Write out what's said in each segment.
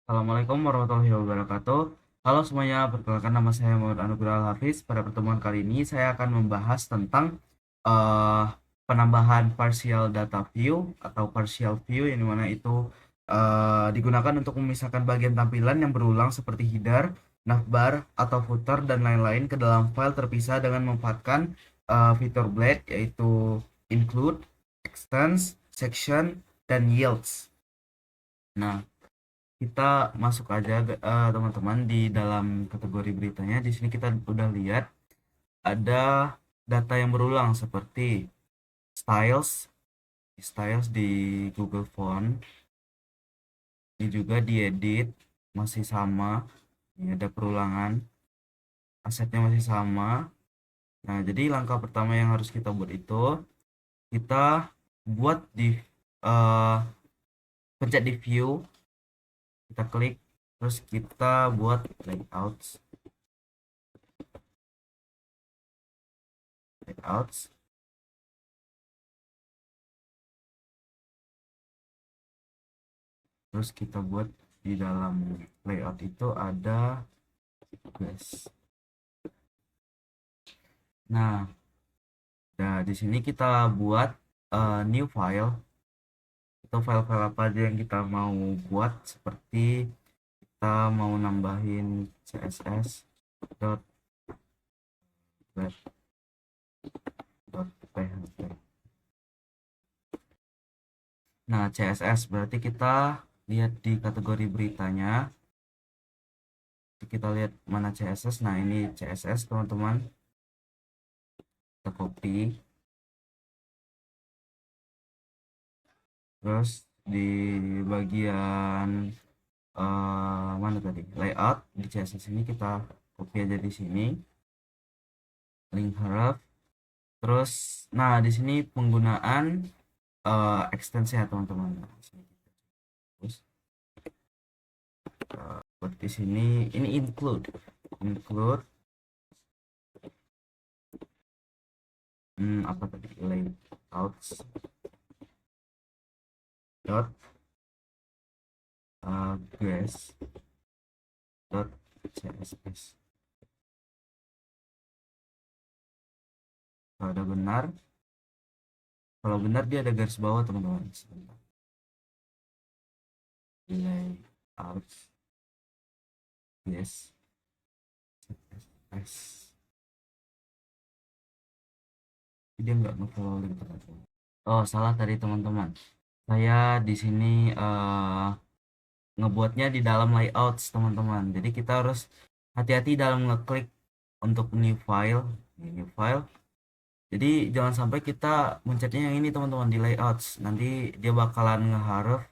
Assalamualaikum warahmatullahi wabarakatuh. Halo semuanya, perkenalkan nama saya Muhammad Anugrah Hafiz. Pada pertemuan kali ini saya akan membahas tentang eh, penambahan partial data view atau partial view yang dimana itu digunakan untuk memisahkan bagian tampilan yang berulang seperti header, navbar, atau footer dan lain-lain ke dalam file terpisah dengan memanfaatkan fitur blade yaitu include, extends, section, dan yields. Nah, kita masuk aja teman-teman di dalam kategori beritanya. Di sini kita udah lihat ada data yang berulang seperti styles, styles di Google Font. Ini juga diedit masih sama. Ini ada perulangan, asetnya masih sama. Nah, jadi langkah pertama yang harus kita buat itu kita buat di eh, pencet di view, kita klik, terus kita buat layouts. Terus kita buat di dalam layout itu ada guys. Nah, di sini kita buat new file. Itu file-file apa aja yang kita mau buat, seperti kita mau nambahin css dot web dot php. Nah, css berarti kita lihat di kategori beritanya. Kita lihat mana css. Nah, ini css teman-teman. Kita copy. Terus di bagian mana tadi, layout, di CSS ini kita copy aja di sini link href. Terus nah di sini penggunaan extension ya teman-teman. Nah, terus buat di sini ini include apa tadi, layouts dot guys dot css. Kalau udah benar, kalau benar dia ada garis bawah teman-teman. Sebentar. Layouts yes css. Dia nggak nge-follow link teman-teman. Oh, salah tadi teman-teman. Saya di sini ngebuatnya di dalam layouts teman-teman. Jadi kita harus hati-hati dalam ngeklik untuk new file, new file. Jadi jangan sampai kita mencetnya yang ini teman-teman di layouts. Nanti dia bakalan ngeharap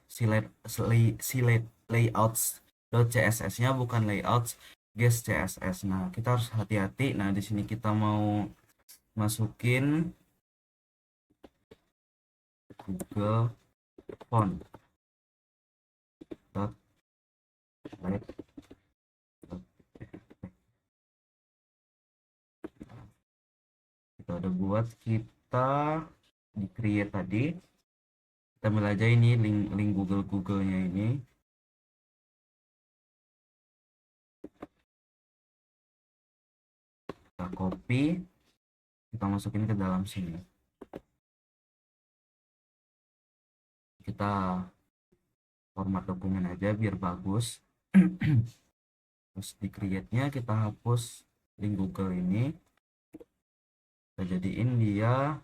layouts .css-nya bukan layouts guest css. Nah, kita harus hati-hati. Nah, di sini kita mau masukin Google Font dot kita udah buat, kita di create tadi, kita ambil aja ini link Google-nya ini, kita copy, kita masukin ke dalam sini, kita format dokumen aja biar bagus. Terus di create nya kita hapus link Google ini, kita jadiin dia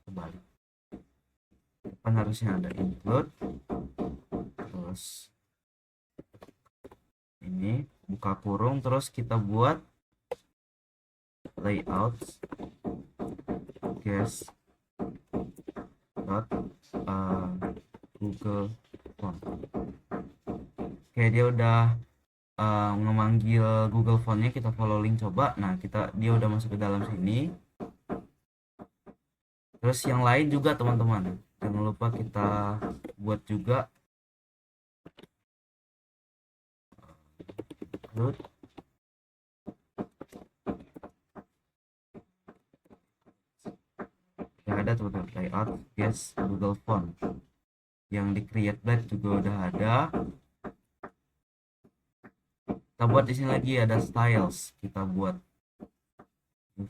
kebalik, kan harusnya ada include, terus ini buka kurung, terus kita buat layout guys dot Google Font. Oke, dia udah memanggil Google Fontnya, kita follow link coba. Nah, dia udah masuk ke dalam sini. Terus yang lain juga teman-teman, jangan lupa kita buat juga root ya, ada teman-teman, layout yes Google Font. Yang di create blade juga udah ada. Kita buat di sini lagi ada styles. Kita buat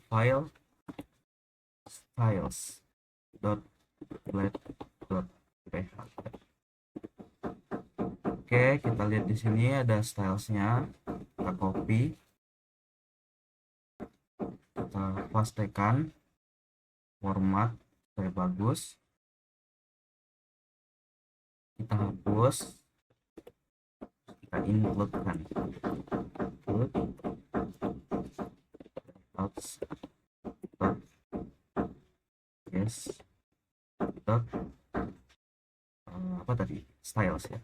file styles dot blade dot php. Oke, kita lihat di sini ada stylesnya. Kita copy, kita pastekan format supaya bagus. Kita hapus, kita include kan, include outs dot yes dot apa tadi, styles ya.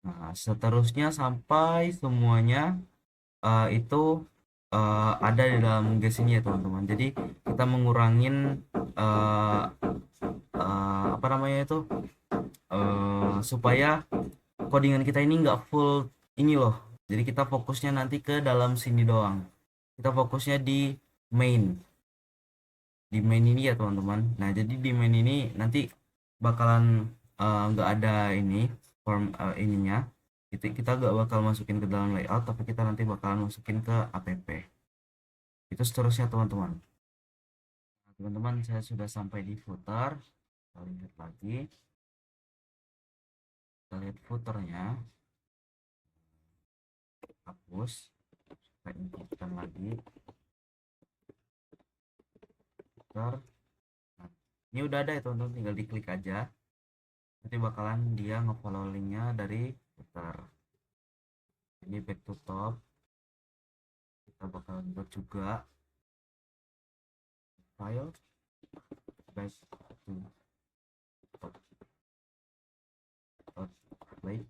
Nah, seterusnya sampai semuanya itu ada di dalam gas ini ya teman-teman. Jadi kita mengurangin apa namanya itu, supaya codingan kita ini nggak full ini loh. Jadi kita fokusnya nanti ke dalam sini doang. Kita fokusnya di main ini ya teman-teman. Nah, jadi di main ini nanti bakalan nggak ada ini form ininya. Kita nggak bakal masukin ke dalam layout, tapi kita nanti bakalan masukin ke app. Itu seterusnya teman-teman. Nah, teman-teman, saya sudah sampai di footer. Kita lihat lagi. Kita lihat footernya. Hapus. Kita inputkan lagi. Footer. Nah, ini udah ada ya teman-teman, tinggal diklik aja. Nanti bakalan dia nge-follow linknya dari footer. Ini back to top. Kita bakalan buat juga file back to top play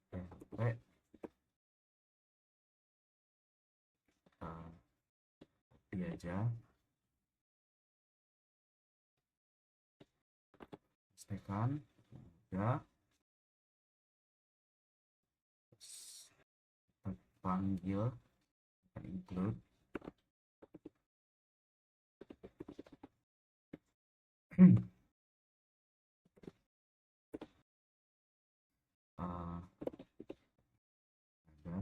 php. Copy aja, pastekan ya, kita panggil, kita include ada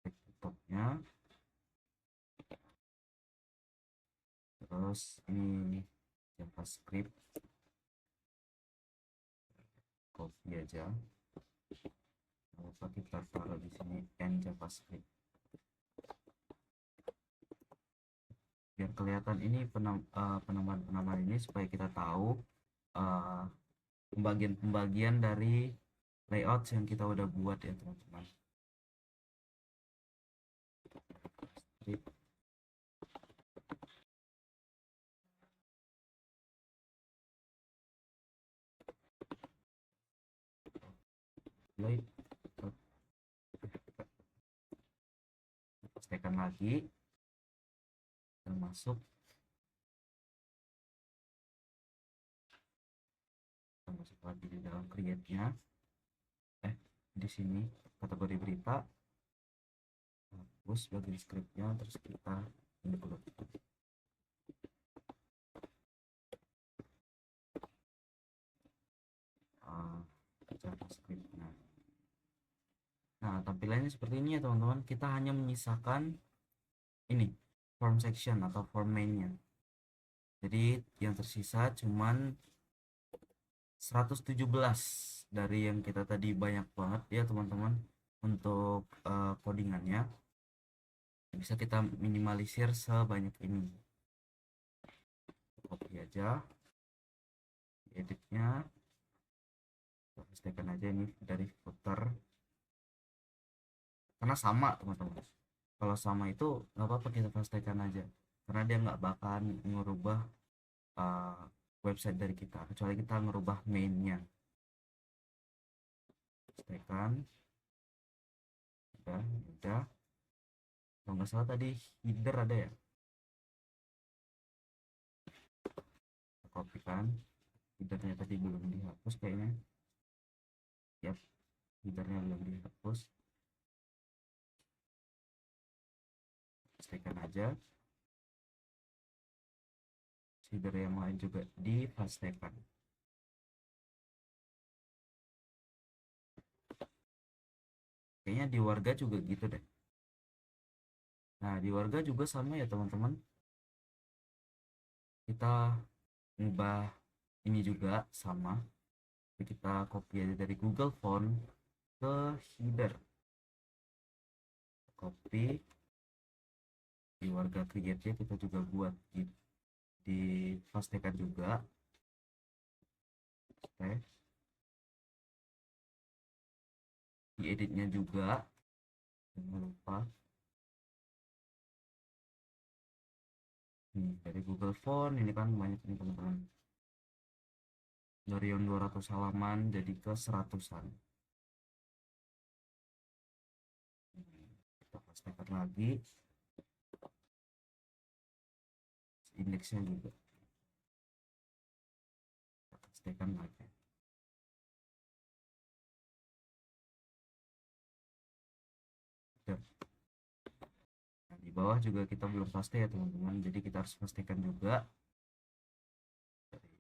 desktopnya, terus ini JavaScript, copy aja, lupa kita taruh di sini end JavaScript biar kelihatan ini penambahan ini, supaya kita tahu pembagian dari layout yang kita udah buat ya teman-teman. Pastikan lagi dan masuk, lagi di dalam create-nya, di sini kategori berita, hapus bagian script-nya, terus kita include. JavaScript-nya. Nah, tampilannya seperti ini ya teman-teman. Kita hanya menyisakan ini form section atau form main-nya. Jadi yang tersisa cuman 117 dari yang kita tadi, banyak banget ya teman-teman. Untuk codingannya bisa kita minimalisir sebanyak ini. Copy aja, editnya, pastikan aja ini dari footer, karena sama teman-teman. Kalau sama itu nggak apa-apa, kita pastikan aja, karena dia nggak bakalan ngerubah website dari kita, kecuali kita ngerubah mainnya. Pastikan udah. Kalau nggak salah tadi header ada ya, kopikan headernya, tadi belum dihapus kayaknya. Yap, headernya belum dihapus. Pastikan aja. header yang lain juga dipastikan. Kayaknya di warga juga gitu deh. Nah, di warga juga sama ya teman-teman. Kita ngubah ini juga sama. Kita copy aja dari Google Font ke header. Copy di warga create kita juga buat di pastikan juga. Oke. Di editnya juga jangan lupa. Dari Google Font ini kan banyak nih teman-teman, dari yang 200 halaman jadi ke 100-an. Kita pastikan lagi indeksnya juga kita pastikan lagi. Nah, di bawah juga kita belum pasti ya teman-teman, jadi kita harus pastikan juga dari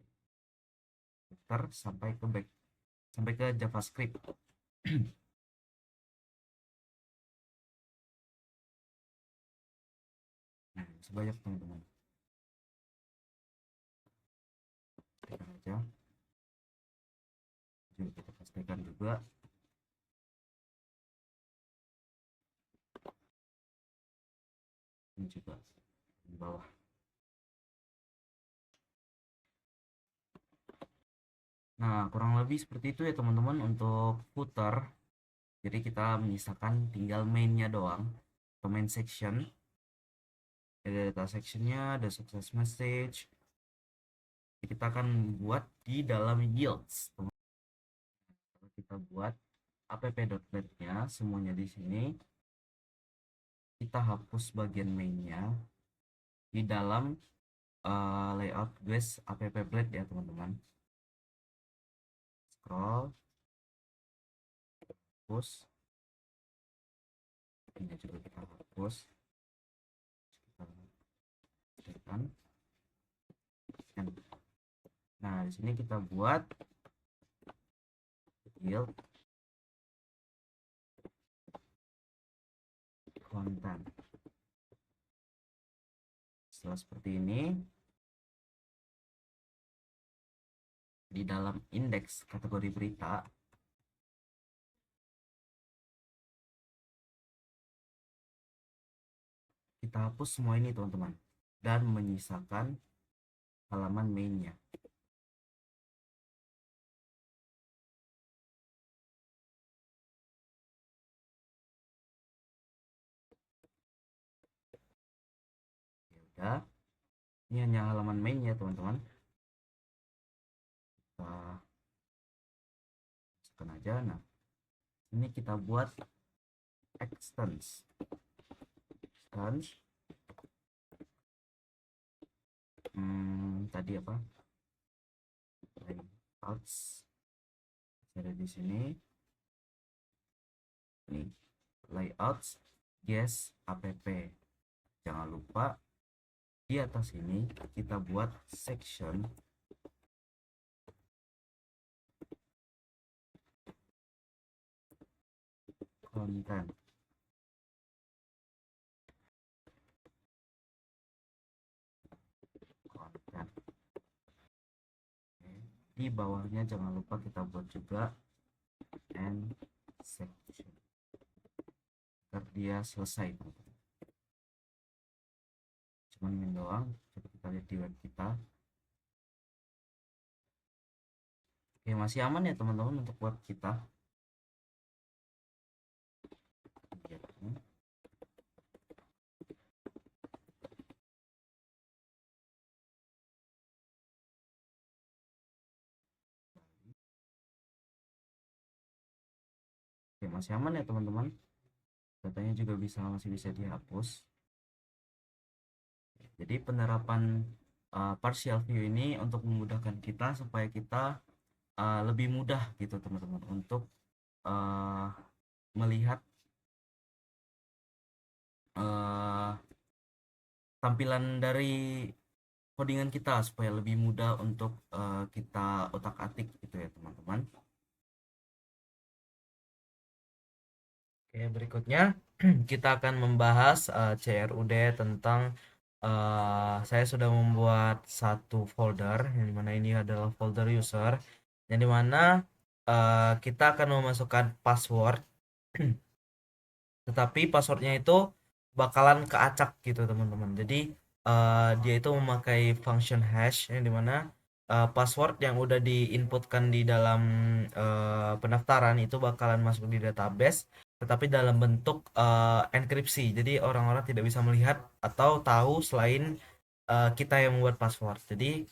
footer sampai ke back sampai ke JavaScript. Nah, sebanyak teman-teman, pastikan aja juga kita pastikan juga ini juga di bawah. Nah, kurang lebih seperti itu ya teman-teman untuk footer. Jadi kita menyisakan tinggal mainnya doang, atau main section. Ada data sectionnya, ada success message. Jadi kita akan buat di dalam yields. Kalau kita buat app.net-nya semuanya di sini, kita hapus bagian mainnya di dalam layout guys app.net ya teman-teman. Scroll, hapus. Ini juga kita hapus. Kita tekan. Nah, di sini kita buat yield konten. Setelah seperti ini, di dalam indeks kategori berita kita hapus semua ini teman-teman dan menyisakan halaman mainnya. Ya udah, ini hanya halaman mainnya teman-teman. Kita masukkan aja. Nah, ini kita buat extends tadi apa, layouts ada di sini. Nih, layouts guys app. Jangan lupa di atas ini kita buat section konten. Di bawahnya jangan lupa kita buat juga end section agar dia selesai teman-teman. Cuman ini doang. Coba kita lihat di web kita. Oke, masih aman ya teman-teman untuk web kita. Oke, masih aman ya teman-teman. Datanya juga masih bisa dihapus. Jadi penerapan partial view ini untuk memudahkan kita supaya kita lebih mudah gitu teman-teman untuk melihat tampilan dari codingan kita supaya lebih mudah untuk kita otak-atik gitu ya teman-teman. Oke, berikutnya kita akan membahas CRUD tentang saya sudah membuat satu folder yang dimana ini adalah folder user yang dimana kita akan memasukkan password tetapi passwordnya itu bakalan keacak gitu teman-teman. Jadi dia itu memakai function hash yang dimana password yang udah diinputkan di dalam pendaftaran itu bakalan masuk di database tetapi dalam bentuk enkripsi. Jadi orang-orang tidak bisa melihat atau tahu selain kita yang membuat password. Jadi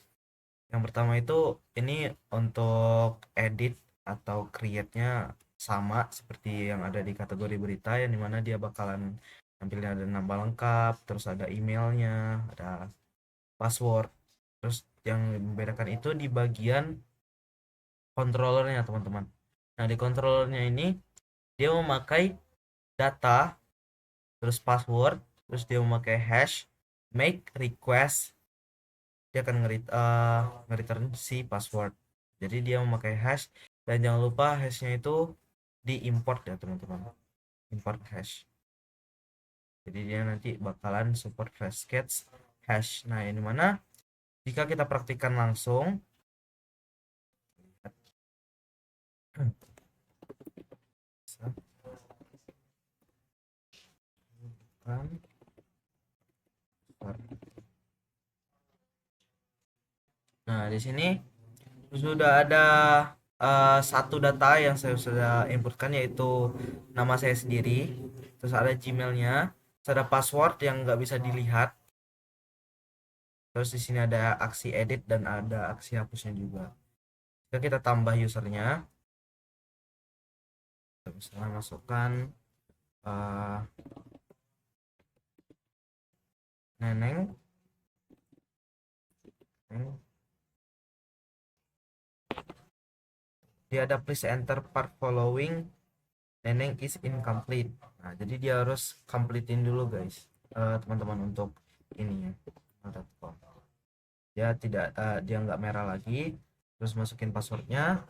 yang pertama itu ini untuk edit atau create-nya sama seperti yang ada di kategori berita yang dimana dia bakalan nampilnya ada nama lengkap, terus ada emailnya, ada password. Terus yang membedakan itu di bagian controllernya teman-teman. Nah di controllernya ini dia memakai data, terus password, terus dia memakai hash, make request, dia akan nge-return si password. Jadi dia memakai hash dan jangan lupa hashnya itu diimport ya teman-teman, import hash. Jadi dia nanti bakalan support cascade hash. Nah ini mana jika kita praktikkan langsung nah di sini sudah ada satu data yang saya sudah inputkan yaitu nama saya sendiri, terus ada Gmailnya, terus ada password yang nggak bisa dilihat, terus di sini ada aksi edit dan ada aksi hapusnya juga. Jika kita tambah usernya, kita bisa masukkan uh, neneng, dia ada please enter part following, neneng is incomplete. Nah jadi dia harus completein dulu guys, teman-teman, untuk ini ya, dia tidak dia nggak merah lagi. Terus masukin passwordnya,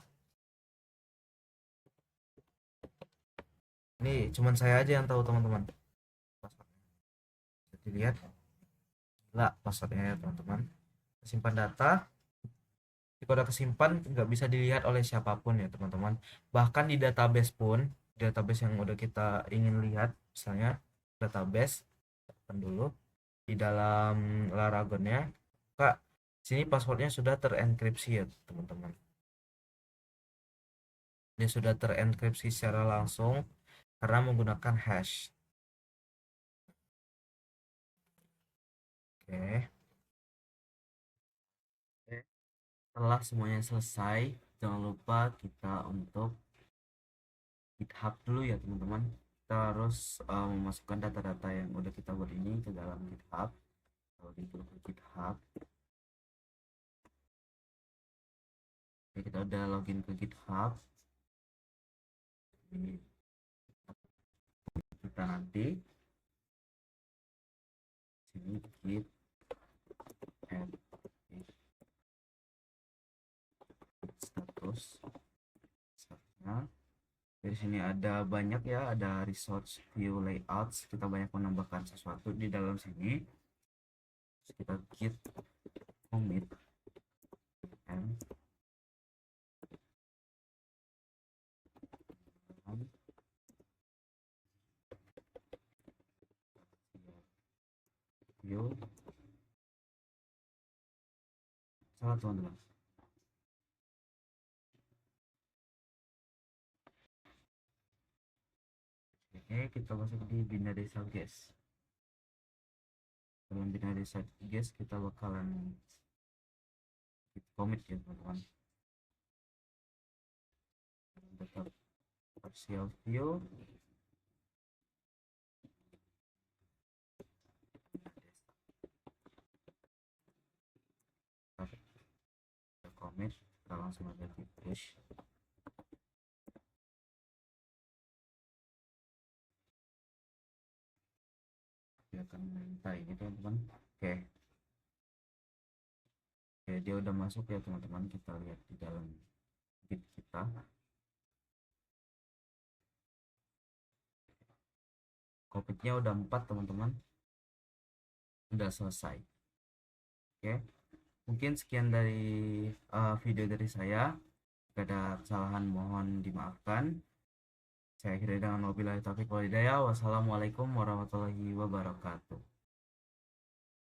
ini cuman saya aja yang tahu teman-teman passwordnya. Bisa dilihat nggak passwordnya ya teman-teman. Simpan data, jika udah kesimpan nggak bisa dilihat oleh siapapun ya teman-teman. Bahkan di database pun, database yang udah kita ingin lihat, misalnya database open dulu di dalam Laragonnya, kak sini passwordnya sudah terenkripsi ya teman-teman. Dia sudah terenkripsi secara langsung karena menggunakan hash. Oke. Setelah semuanya selesai, jangan lupa kita untuk GitHub dulu ya teman-teman. Kita harus memasukkan data-data yang udah kita buat ini ke dalam GitHub. Login dulu ke GitHub. Oke, kita udah login ke GitHub. Ini kita nanti sini git add status. Dari sini ada banyak ya, ada resource view layouts. Kita banyak menambahkan sesuatu di dalam sini. Terus kita git commit and view salah teman-teman. Oke, kita masuk di binary guys. Dalam binary guys kita bakalan commit ya teman-teman. Data partial view kita commit, kita langsung ada di push. Dia akan minta ini teman-teman. Oke, Oke, dia udah masuk ya teman-teman, kita lihat di dalam Git kita. Covidnya udah 4 teman-teman, udah selesai. Oke, mungkin sekian dari video dari saya. Jika ada kesalahan mohon dimaafkan. Saya akhiri dengan wabillahi taufiq wal hidayah. Wassalamualaikum warahmatullahi wabarakatuh.